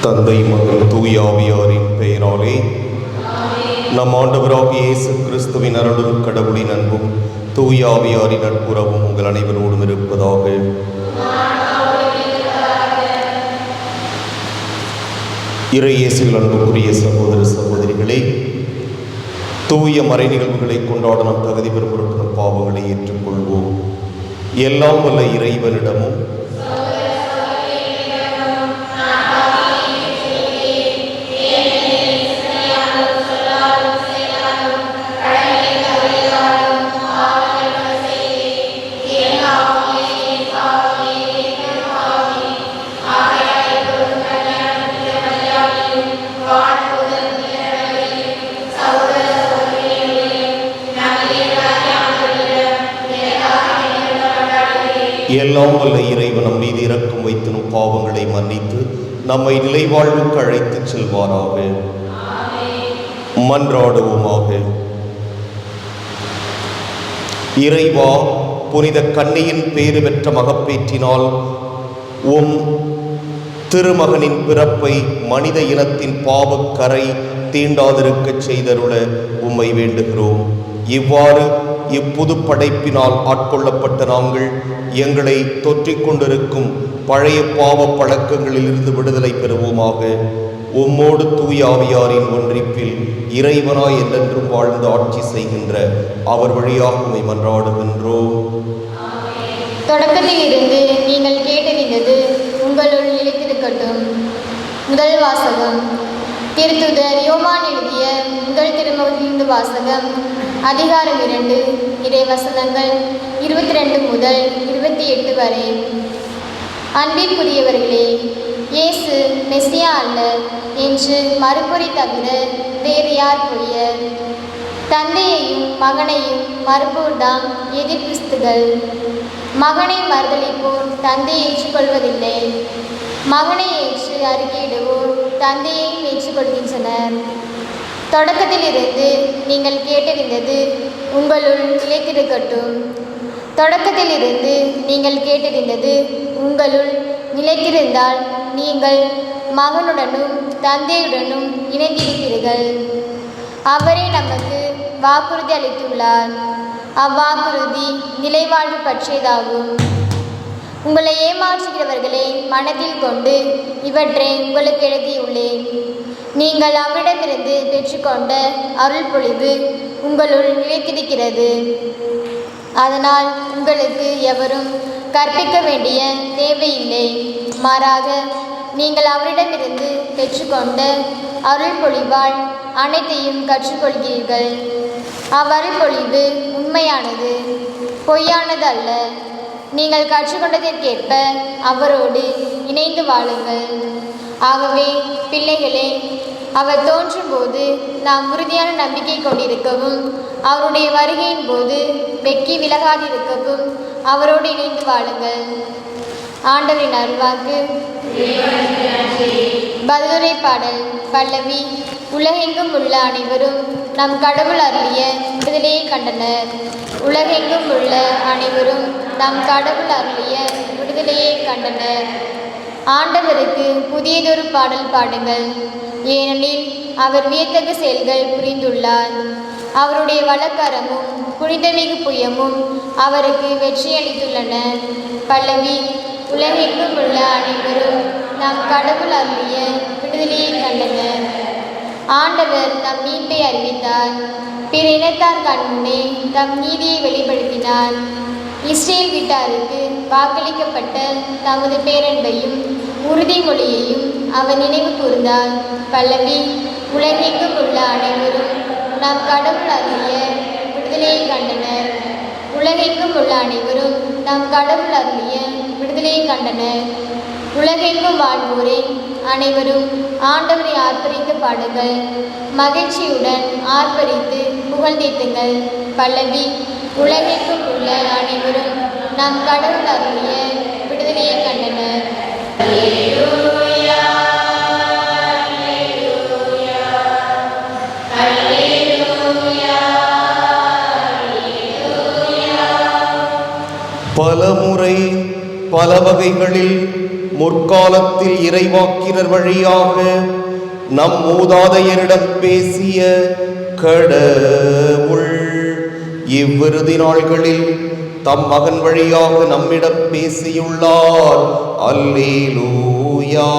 தந்தை, மகன், தூய ஆவியாரின் பெயராலே நம் ஆண்டவராகிய இயேசு கிறிஸ்துவின் அருளும் கடவுளின் அன்பும் தூய ஆவியாரின் நட்புறவும் உங்கள் அனைவரோடும் இருப்பதாக. இறை இயேசுவில் அன்புக்குரிய சகோதர சகோதரிகளே, தூய மறை நிகழ்வுகளை கொண்டாட நாம் தகுதி பெறும் பாவங்களை ஏற்றுக்கொள்வோம். எல்லாம் வல்ல இறைவனிடமும் எல்லாம் வல்ல இறைவன் நம் மீது இரக்கம் வைத்து நம் பாவங்களை மன்னித்து நம்மை நிலைவாழ்வுக்கு அழைத்துச் செல்வாராக. மன்றாடுவோமாக. இறைவா, புனித கன்னியின் பேறு பெற்ற மகப்பேற்றினால் உம் திருமகனின் பிறப்பை மனித இனத்தின் பாவக்கரை தீண்டாதிருக்கச் செய்தருள உம்மை வேண்டுகிறோம். இவ்வாறு இப்புது படைப்பினால் ஆட்கொள்ளப்பட்ட நாங்கள் எங்களை தொற்றிக் கொண்டிருக்கும் பழைய பாவ பழக்கங்களிலிருந்து விடுதலை பெறுவோமாக. உம்மோடு தூய ஆவியாரின் ஒன்றிப்பில் இறைவனாய் என்றென்றும் வாழ்ந்து ஆட்சி செய்கின்ற அவர் வழியாக உம்மை மன்றாடுகின்றோம். தொடக்கத்தில் இருந்து நீங்கள் கேட்டறிந்தது உங்களுள் நிலைத்திருக்கட்டும். முதல் வாசகம். திருத்துதர் யோவான் எழுதிய முதல் திருமுகத்திலிருந்து வாசகம். அதிகாரம் 2, இறை வசனங்கள் 22 முதல் 28 வரை. அன்பிற்குரியவர்களே, இயேசு மெசியா அல்ல என்று மறுபொறி தவிர வேறு யார் பொய்யர்? தந்தையையும் மகனையும் மறுப்போர்தாம் எதிர் கிறிஸ்துகள். மகனை மறுதலிப்போர் தந்தையை ஏற்றுக்கொள்வதில்லை. மகனை ஏற்று அறிக்கையிடுவோர் தந்தையையும் ஏற்றுக்கொள்கின்றனர். தொடக்கத்திலிருந்து நீங்கள் கேட்டறிந்தது உங்களுள் நிலைத்திருக்கட்டும். தொடக்கத்திலிருந்து நீங்கள் கேட்டறிந்தது உங்களுள் நிலைத்திருந்தால் நீங்கள் மகனுடனும் தந்தையுடனும் இணைந்திருப்பீர்கள். அவரே நமக்கு வாக்குறுதி அளித்துள்ளார். அவ்வாக்குறுதி நிலைவாழ்வு பற்றியதாகும். உங்களை ஏமாற்றுகிறவர்களை மனதில் கொண்டு இவற்றை உங்களுக்கு எழுதியுள்ளேன். நீங்கள் அவரிடமிருந்து பெற்றுக்கொண்ட அருள் பொழிவு உங்களுள் நிலைத்திருக்கிறது. அதனால் உங்களுக்கு எவரும் கற்பிக்க வேண்டிய தேவையில்லை. மாறாக நீங்கள் அவரிடமிருந்து பெற்றுக்கொண்ட அருள் பொழிவால் அனைத்தையும் கற்றுக்கொள்கிறீர்கள். அவ்வருள் பொழிவு உண்மையானது, பொய்யானது அல்ல. நீங்கள் கற்றுக்கொண்டதற்கேற்ப அவரோடு இணைந்து வாழுங்கள். ஆகவே பிள்ளைகளே, அவர் தோன்றும் போது நாம் உறுதியான நம்பிக்கை கொண்டிருக்கவும் அவருடைய வருகையின் போது வெட்கி விலகாதிருக்கவும் அவரோடு இணைந்து வாழுங்கள். ஆண்டவரின் அருள்வாக்கு. பதிலுரை பாடல். பல்லவி. உலகெங்கும் உள்ள அனைவரும் நம் கடவுள் அருளிய விடுதலையை கண்டனர். உலகெங்கும் உள்ள அனைவரும் நம் கடவுள் அருளிய விடுதலையை கண்டனர். ஆண்டவருக்கு புதியதொரு பாடல் பாடுங்கள், ஏனெனில் அவர் வியத்தகு செயல்கள் புரிந்துள்ளார். அவருடைய வலக்கரமும் புனிதமிகு புயமும் அவருக்கு வெற்றியளித்துள்ளன. பல்லவி. உலகெங்கும் உள்ள அனைவரும் நம் கடவுள் அருளிய விடுதலையை கண்டனர். ஆண்டவர் தம் மீட்பை அறிவித்தார். பிற இனத்தார் கண்முன்னே தம் நீதியை வெளிப்படுத்தினார். இஸ்ரேல் வீட்டாருக்கு வாக்களிக்கப்பட்ட தமது பேரன்பையும் உறுதிமொழியையும் அவர் நினைவு கூர்ந்தார். பல்லவி. உலகெங்கும் உள்ள அனைவரும் நம் கடவுள் அருளிய விடுதலையை கண்டனர். உலகெங்கும் உள்ள அனைவரும் நம் கடவுள் அருளிய விடுதலையை கண்டனர். உலகெங்கும் வாழ்வோரே அனைவரும் ஆண்டவரை ஆர்ப்பரித்து பாடுங்கள். மகிழ்ச்சியுடன் ஆர்ப்பரித்து புகழ்ந்தேத்துங்கள். பல்லவி. உலகெங்கும் உள்ள அனைவரும் நம் கடவுள் அருளிய விடுதலையை கண்டனர். பலமுறை பல வகைகளில் முற்காலத்தில் இறைவாக்கினர் வழியாக நம் மூதாதையரிடம் பேசிய கடவுள் இவ்விருதி நாள்களில் தம் மகன் வழியாக நம்மிடம் பேசியுள்ளார். அல்லேலூயா.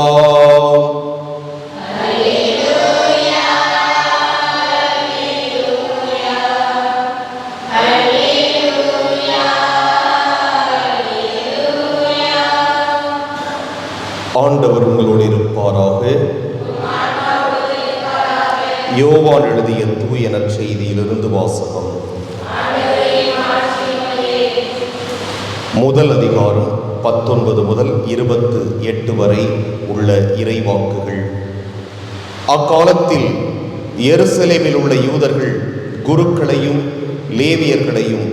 ஆண்டவர் உங்களோடு இருப்பாராக. யோவான் எழுதிய தூய நற்செய்தியிலிருந்து வாசகம். முதல் அதிகாரம் 19 முதல் 28 வரை உள்ள இறைவாக்குகள். அக்காலத்தில் எருசலேமில் உள்ள யூதர்கள் குருக்களையும் லேவியர்களையும்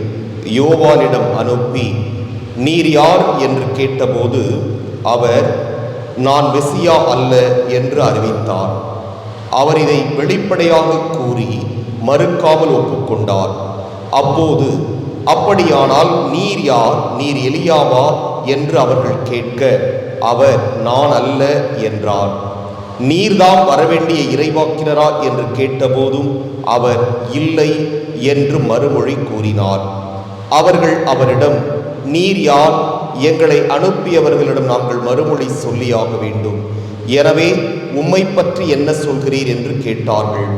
யோவானிடம் அனுப்பி, நீர் யார் என்று கேட்டபோது அவர், நான் மெசியா அல்ல என்று அறிவித்தார். அவர் இதை வெளிப்படையாக கூறி மறுக்காமல் ஒப்புக்கொண்டார். அப்போது, அப்படியானால் நீர் யார், நீர் எலியாவா என்று அவர்கள் கேட்க, அவர், நான் அல்ல என்றார். நீர்தாம் வரவேண்டிய இறைவாக்கினரா என்று கேட்டபோதும் அவர், இல்லை என்று மறுமொழி கூறினார். அவர்கள் அவரிடம், நீர் யார், எங்களை அனுப்பியவர்களிடம் நாங்கள் மறுமொழி சொல்லியாக வேண்டும். எனவே உம்மை பற்றி என்ன சொல்கிறீர் என்று கேட்டார்கள்.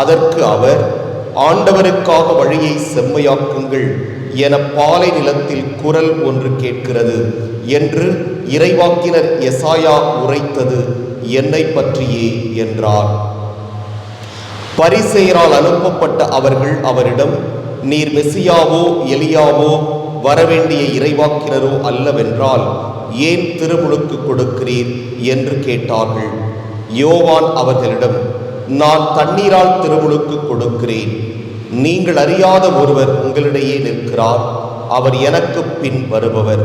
அதற்கு அவர், ஆண்டவருக்காக வழியை செம்மையாக்குங்கள் என பாலை நிலத்தில் குரல் ஒன்று கேட்கிறது என்று இறைவாக்கினர் எசாயா உரைத்தது என்னை பற்றியே என்றார். பரிசேயரால் அனுப்பப்பட்ட அவர்கள் அவரிடம், நீர் மெசியாவோ எலியாவோ வரவேண்டிய இறைவாக்கினரோ அல்லவென்றால் ஏன் திருமுழுக்கு கொடுக்கிறீர் என்று கேட்டார்கள். யோவான் அவர்களிடம், நான் தண்ணீரால் திருமுழுக்கு கொடுக்கிறேன். நீங்கள் அறியாத ஒருவர் உங்களிடையே நிற்கிறார். அவர் எனக்கு பின் வருபவர்.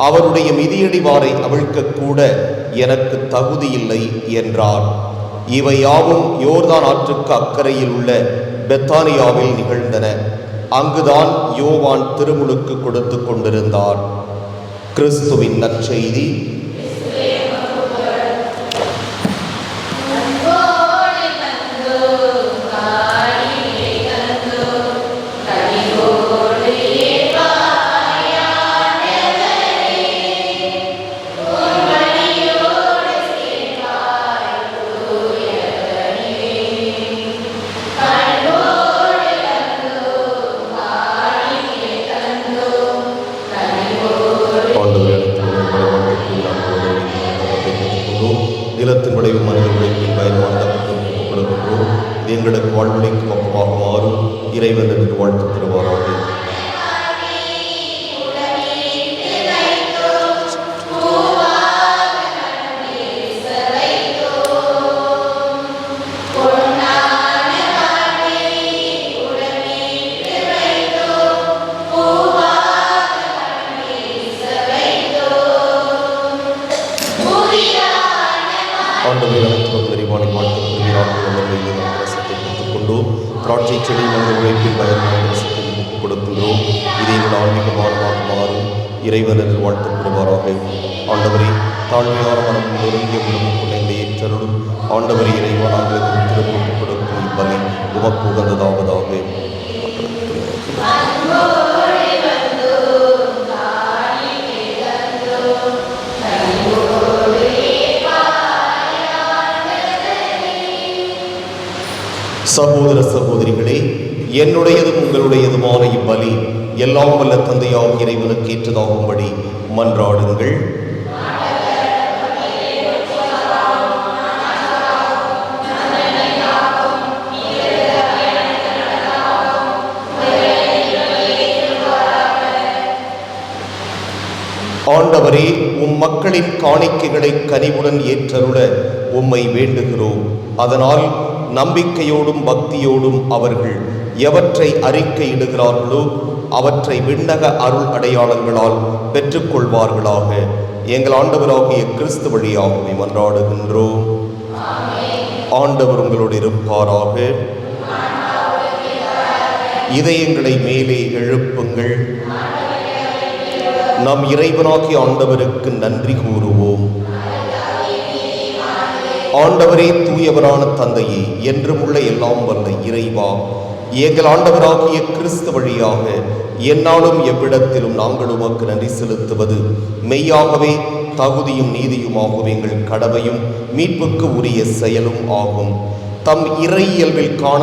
அவருடைய மிதியடிவாரை அவிழ்க்க கூட எனக்கு தகுதியில்லை என்றார். இவை யாவும் யோர்தான் ஆற்றுக்கு அக்கறையில் உள்ள பெத்தானியாவில் நிகழ்ந்தன. அங்குதான் யோவான் திருமுழுக்கு கொடுத்து கொண்டிருந்தார். கிறிஸ்துவின் நற்செய்தி. நிலத்தின் விளைவு மனித உழைப்பின் பயன்பாடு கொடுக்கின்றோம். இது எங்களுக்கு வாழ்வழிக்கும் அப்பமாக மாறும். இறைவன் என்று வாழ்த்து தருவாராக. திராட்சை செடி மனித உழைப்பில் பயன்படுத்தி கொடுக்கின்றோம். இதை எங்கள் ஆன்மீக மார்மாக மாறும். இறைவன் என்று வாழ்த்தப்படுவாராக. ஆண்டவரே, தாழ்மையான மனம் நொறுங்கிய உள்ளமும் குறைந்த ஏற்றருளும். ஆண்டவரே, இறைவன் நாங்களுக்கு திரும்ப கொடுக்கும் இப்பலி உமக்கு உகந்ததாவதாக. சகோதர சகோதரிகளே, என்னுடையதும் உங்களுடையதுமான இப்பலி எல்லாம் வல்ல தந்தையாம் இறைவனுக்கு ஏற்றதாகும்படி மன்றாடுங்கள். ஆண்டவரே, உம் மக்களின் காணிக்கைகளை கனிவுடன் ஏற்றருள உம்மை வேண்டுகிறோம். அதனால் நம்பிக்கையோடும் பக்தியோடும் அவர்கள் எவற்றை அறிக்கையிடுகிறார்களோ அவற்றை விண்ணக அருள் அடையாளங்களால் பெற்றுக்கொள்வார்களாக. எங்கள் ஆண்டவராகிய கிறிஸ்து வழியாகவே மன்றாடுகின்றோம். ஆண்டவர் உங்களோடு இருப்பாராக. இதயங்களை மேலே எழுப்புங்கள். நம் இறைவனாகிய ஆண்டவருக்கு நன்றி கூறுவோம். ஆண்டவரே, தூயவரான தந்தையே, என்றும் உள்ள எல்லாம் வல்ல இறைவா, எங்கள் ஆண்டவராகிய கிறிஸ்து வழியாக எந்நாளும் எவ்விடத்திலும் நாங்கள் உமக்கு நன்றி செலுத்துவது மெய்யாகவே தகுதியும் நீதியுமாகும் எங்கள் கடமையும் மீட்புக்கு உரிய செயலும் ஆகும். தம் இறை இயல்பில் காண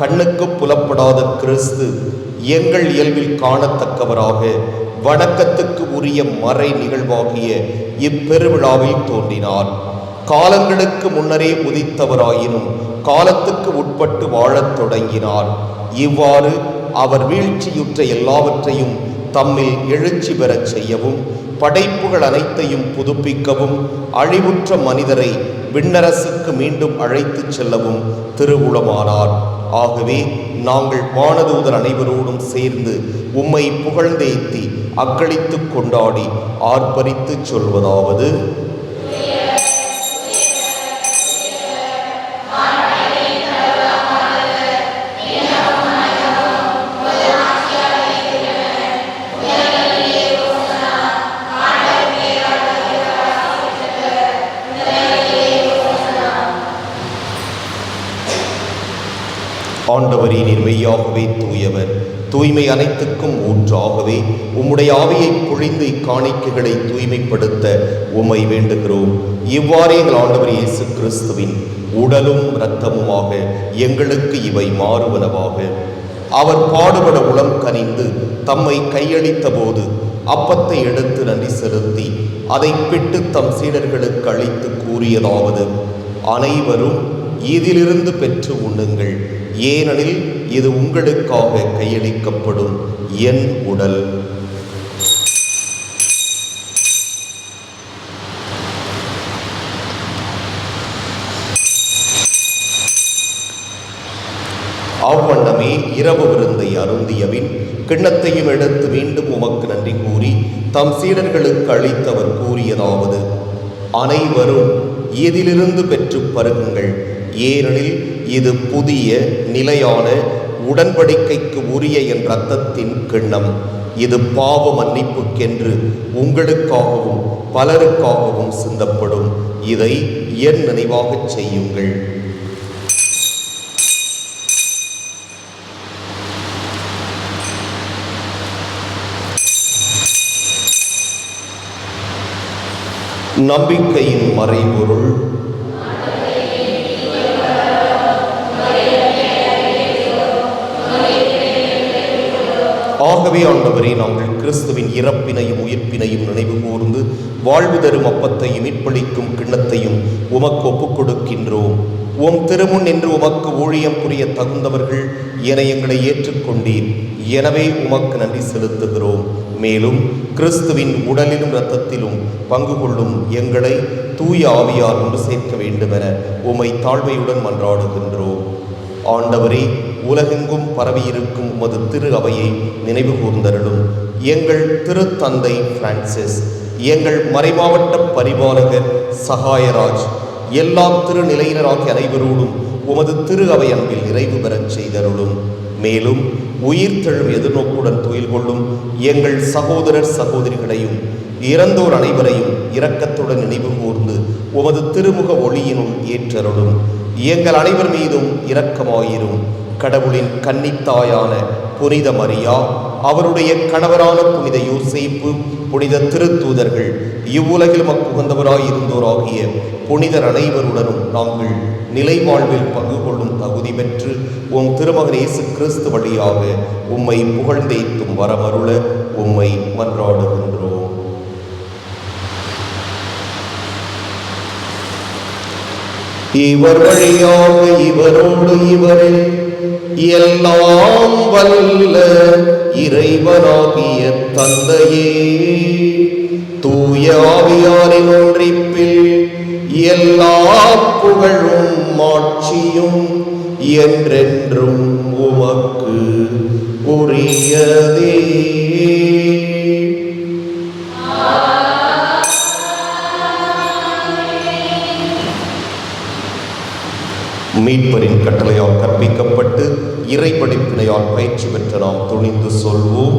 கண்ணுக்கு புலப்படாத கிறிஸ்து எங்கள் இயல்பில் காணத்தக்கவராக வணக்கத்துக்கு உரிய மறை நிகழ்வாகிய இப்பெருவிழாவில் தோன்றினார். காலங்களுக்கு முன்னரே உதித்தவராயினும் காலத்துக்கு உட்பட்டு வாழத் தொடங்கினார். இவ்வாறு அவர் வீழ்ச்சியுற்ற எல்லாவற்றையும் தம்மில் எழுச்சி பெறச் செய்யவும், படைப்புகள் அனைத்தையும் புதுப்பிக்கவும், அழிவுற்ற மனிதரை விண்ணரசுக்கு மீண்டும் அழைத்துச் செல்லவும் திருவுளமானார். ஆகவே நாங்கள் வானதூதர் அனைவரோடும் சேர்ந்து உம்மை புகழ்ந்தேத்தி அக்களித்து கொண்டாடி ஆர்ப்பரித்து சொல்வதாவது: ஆண்டவரே, நீர் மெய்யாகவே தூயவர், தூய்மை அனைத்துக்கும் ஊற்றாகவே உம்முடைய ஆவியை பொழிந்து இக்காணிக்கைகளை தூய்மைப்படுத்த உம்மை வேண்டுகிறோம். இவ்வாறு எங்கள் ஆண்டவர் இயேசு கிறிஸ்துவின் உடலும் இரத்தமுமாக எங்களுக்கு இவை மாறுவனவாக. அவர் பாடுபட உளம் கனிந்து தம்மை கையளித்த போது அப்பத்தை எடுத்து நன்றி செலுத்தி அதை பிட்டு தம் சீடர்களுக்கு அளித்து கூறியதாவது: அனைவரும் இதிலிருந்து பெற்று உண்ணுங்கள், ஏனெனில் இது உங்களுக்காக கையளிக்கப்படும் என் உடல். அவ்வண்ணமே இரவு விருந்தை அருந்தியபின் கிண்ணத்தையும் எடுத்து மீண்டும் உமக்கு நன்றி கூறி தம் சீடர்களுக்கு அளித்தவர் கூறியதாவது: அனைவரும் இதிலிருந்து பெற்று பருகுங்கள், ஏனெனில் இது புதிய நிலையான உடன்படிக்கைக்கு உரிய என் இரத்தத்தின் கிண்ணம். இது பாவ மன்னிப்புக்கென்று உங்களுக்காகவும் பலருக்காகவும் சிந்தப்படும். இதை என் நினைவாகச் செய்யுங்கள். நம்பிக்கையின் மறைபொருள். ஆகவே ஆண்டவரே, நாங்கள் கிறிஸ்துவின் இறப்பினையும் உயிர்ப்பினையும் நினைவு கூர்ந்து வாழ்வு தரும் அப்பத்தையும் மீட்பளிக்கும் கிண்ணத்தையும் உமக்கு ஒப்புக் கொடுக்கின்றோம். உம் திருமுன் என்று உமக்கு ஊழியம் புரிய தகுந்தவர்கள் என எங்களை ஏற்றுக்கொண்டீர். எனவே உமக்கு நன்றி செலுத்துகிறோம். மேலும் கிறிஸ்துவின் உடலிலும் இரத்தத்திலும் பங்கு கொள்ளும் எங்களை தூய ஆவியார் ஒன்று சேர்க்க வேண்டுமென உம்மை தாழ்மையுடன் மன்றாடுகின்றோம். ஆண்டவரே, உலகெங்கும் பரவியிருக்கும் உமது திரு அவையை நினைவு கூர்ந்தருளும். எங்கள் திருத்தந்தை பிரான்சிஸ், எங்கள் மறைமாவட்ட பரிபாலகர் சகாயராஜ், எல்லா திருநிலையினராகிய அனைவரோடும் உமது திரு அவை அன்பில் நிறைவு பெறச் செய்தருளும். மேலும் உயிர்த்தெழும் எதிர்நோக்குடன் துயில் கொள்ளும் எங்கள் சகோதரர் சகோதரிகளையும் இறந்தோர் அனைவரையும் இரக்கத்துடன் நினைவு கூர்ந்து உமது திருமுக ஒளியினுள் ஏற்றருளும். எங்கள் அனைவர் மீதும் இரக்கமாயிரும். கடவுளின் கன்னித்தாயான புனித மரியா, அவருடைய கணவரான புனித யோசேப்பு, புனித திருத்தூதர்கள், இவ்வுலகில் மக்குகந்தவராய் இருந்தோராகிய புனிதர் அனைவருடனும் நாங்கள் நிலை வாழ்வில் பங்கு கொள்ளும் தகுதி பெற்று உம் திருமகன் இயேசு கிறிஸ்து வழியாக உம்மை புகழ்ந்தேத்தும் வரமருள உம்மை மன்றாடுகின்றோம். இவர் வழியாக இவரோடு இவரில் எல்லாம் வல்ல இறைவனாகிய தந்தையே, தூய ஆவியாரின் ஒன்றிப்பில் எல்லா புகழும் மாட்சியும் என்றென்றும் உமக்கு உரியதே. மீட்பரின் கட்டளையால் கற்பிக்கப்பட்டு இறை படிப்பினையால் பயிற்சி பெற்ற நாம் துணிந்து சொல்வோம்: